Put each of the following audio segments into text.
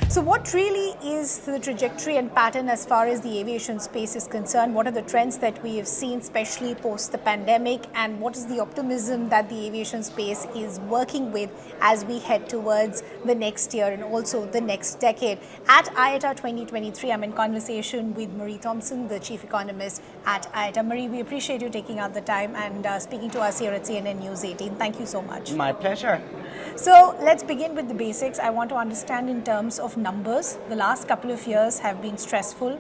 So what really is the trajectory and pattern as far as the aviation space is concerned? What are the trends that we have seen, especially post the pandemic, and what is the optimism that the aviation space is working with as we head towards the next year and also the next decade? At IATA 2023, I'm in conversation with Marie Thompson, the Chief Economist at IATA. Marie, we appreciate you taking out the time and speaking to us here at CNN News 18. Thank you so much. My pleasure. So let's begin with the basics. I want to understand in terms of numbers. The last couple of years have been stressful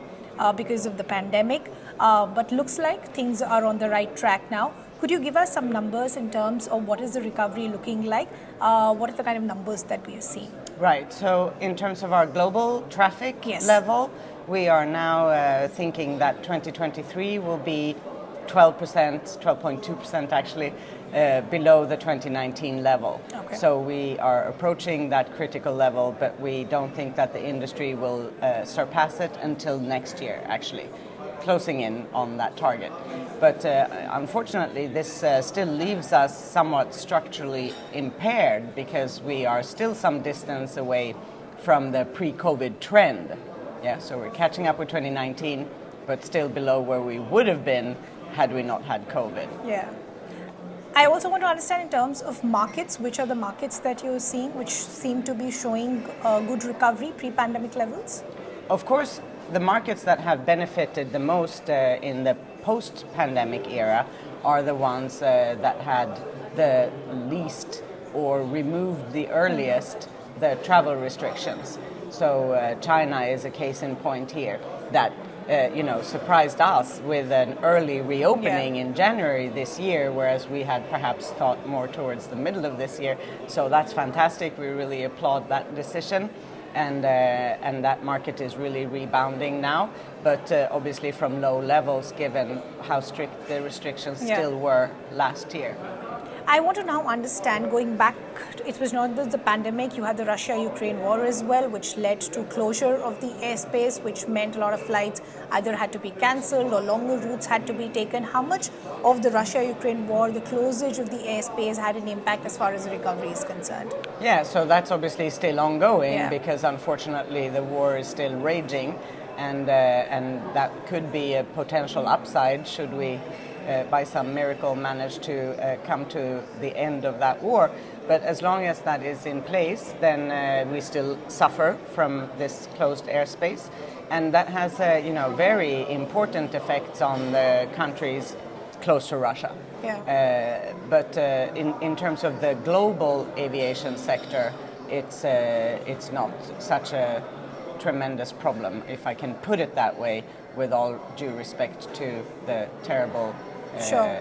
because of the pandemic, but looks like things are on the right track now. Could you give us some numbers in terms of what is the recovery looking like? What are the kind of numbers that we are seeing? Right. So in terms of our global traffic level, we are now thinking that 2023 will be 12%, 12.2% actually, below the 2019 level. Okay. So we are approaching that critical level, but we don't think that the industry will surpass it until next year, actually, closing in on that target. But unfortunately, this still leaves us somewhat structurally impaired because we are still some distance away from the pre-COVID trend. Yeah, so we're catching up with 2019, but still below where we would have been had we not had COVID. Yeah. I also want to understand in terms of markets, which are the markets that you're seeing which seem to be showing good recovery pre-pandemic levels? Of course, the markets that have benefited the most in the post-pandemic era are the ones that had the least or removed the earliest the travel restrictions. So China is a case in point here that surprised us with an early reopening in January this year, whereas we had perhaps thought more towards the middle of this year. So that's fantastic. We really applaud that decision. And that market is really rebounding now, but obviously from low levels given how strict the restrictions still were last year. I want to now understand, going back, it was not just the pandemic, you had the Russia-Ukraine war as well, which led to closure of the airspace, which meant a lot of flights either had to be cancelled or longer routes had to be taken. How much of the Russia-Ukraine war, the closage of the airspace, had an impact as far as the recovery is concerned? Yeah, so that's obviously still ongoing because unfortunately the war is still raging, and that could be a potential upside should we by some miracle manage to come to the end of that war. But as long as that is in place, then we still suffer from this closed airspace, and that has very important effects on the countries close to Russia. But in terms of the global aviation sector, it's not such a tremendous problem, if I can put it that way, with all due respect to the terrible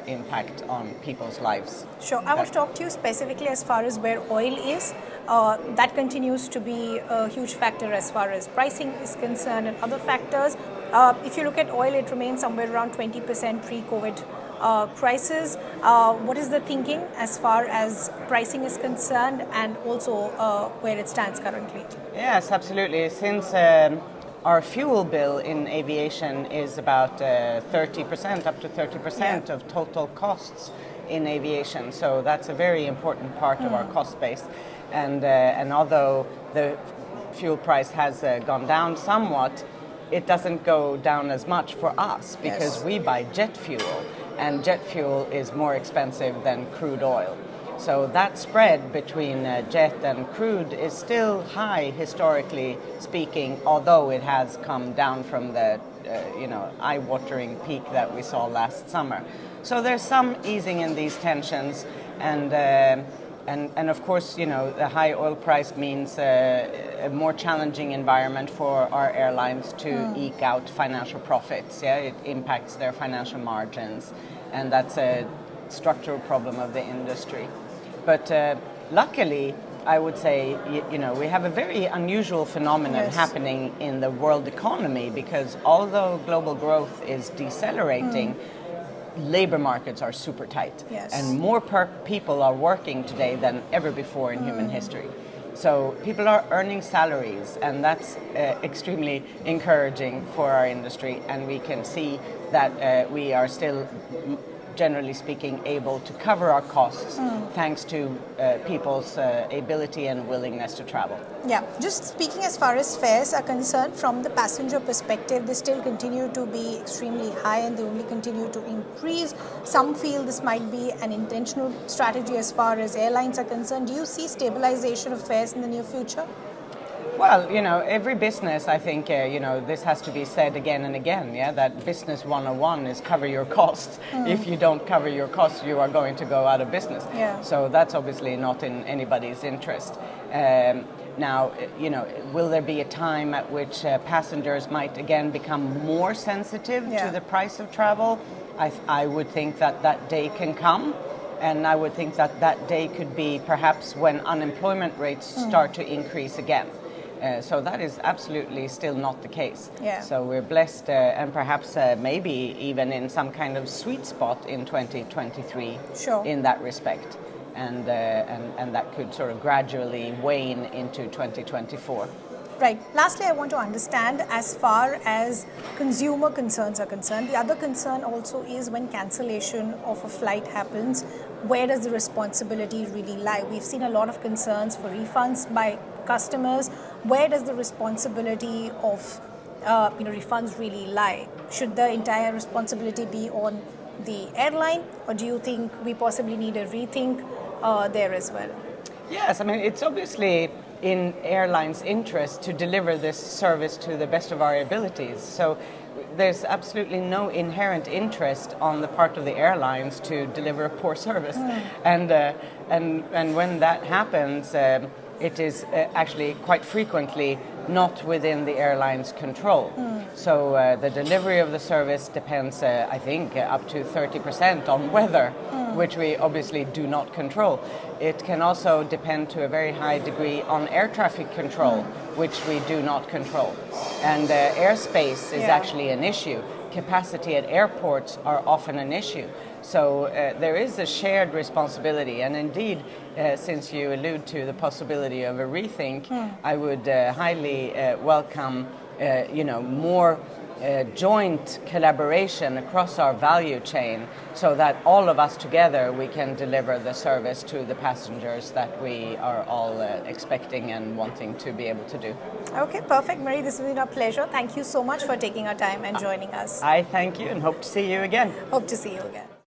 impact on people's lives. Sure. I want to talk to you specifically as far as where oil is. That continues to be a huge factor as far as pricing is concerned and other factors. If you look at oil, it remains somewhere around 20% pre-COVID prices. What is the thinking as far as pricing is concerned and also where it stands currently? Yes, absolutely. Since our fuel bill in aviation is about 30%, up to 30% of total costs in aviation. So that's a very important part of our cost base. And although the fuel price has gone down somewhat, it doesn't go down as much for us because we buy jet fuel, and jet fuel is more expensive than crude oil. So that spread between jet and crude is still high, historically speaking, although it has come down from the eye-watering peak that we saw last summer. So there's some easing in these tensions, and of course, the high oil price means a more challenging environment for our airlines to eke out financial profits. It impacts their financial margins, and that's a structural problem of the industry. But luckily, I would say, we have a very unusual phenomenon happening in the world economy, because although global growth is decelerating, labor markets are super tight. And more people are working today than ever before in human history. So people are earning salaries, and that's extremely encouraging for our industry. And we can see that we are still generally speaking, able to cover our costs thanks to people's ability and willingness to travel. Yeah, just speaking as far as fares are concerned, from the passenger perspective, they still continue to be extremely high and they only continue to increase. Some feel this might be an intentional strategy as far as airlines are concerned. Do you see stabilization of fares in the near future? Well, every business, I think, this has to be said again and again, that business 101 is cover your costs. If you don't cover your costs, you are going to go out of business. Yeah. So that's obviously not in anybody's interest. Now, will there be a time at which passengers might again become more sensitive to the price of travel? I would think that day can come. And I would think that day could be perhaps when unemployment rates start to increase again. So that is absolutely still not the case. Yeah. So we're blessed and perhaps maybe even in some kind of sweet spot in 2023 in that respect. And that could sort of gradually wane into 2024. Right. Lastly, I want to understand, as far as consumer concerns are concerned, the other concern also is when cancellation of a flight happens, where does the responsibility really lie? We've seen a lot of concerns for refunds by customers. Where does the responsibility of refunds really lie? Should the entire responsibility be on the airline, or do you think we possibly need a rethink there as well? Yes, I mean, it's obviously in airlines' interest to deliver this service to the best of our abilities. So there's absolutely no inherent interest on the part of the airlines to deliver a poor service. And when that happens, it is actually quite frequently not within the airline's control. So the delivery of the service depends, I think, up to 30% on weather, which we obviously do not control. It can also depend to a very high degree on air traffic control, which we do not control. And airspace is actually an issue. Capacity at airports are often an issue. So there is a shared responsibility, and indeed, since you allude to the possibility of a rethink, I would highly welcome more joint collaboration across our value chain, so that all of us together we can deliver the service to the passengers that we are all expecting and wanting to be able to do. Okay, perfect. Marie, this has been a pleasure. Thank you so much for taking our time and joining us. I thank you and hope to see you again. Hope to see you again.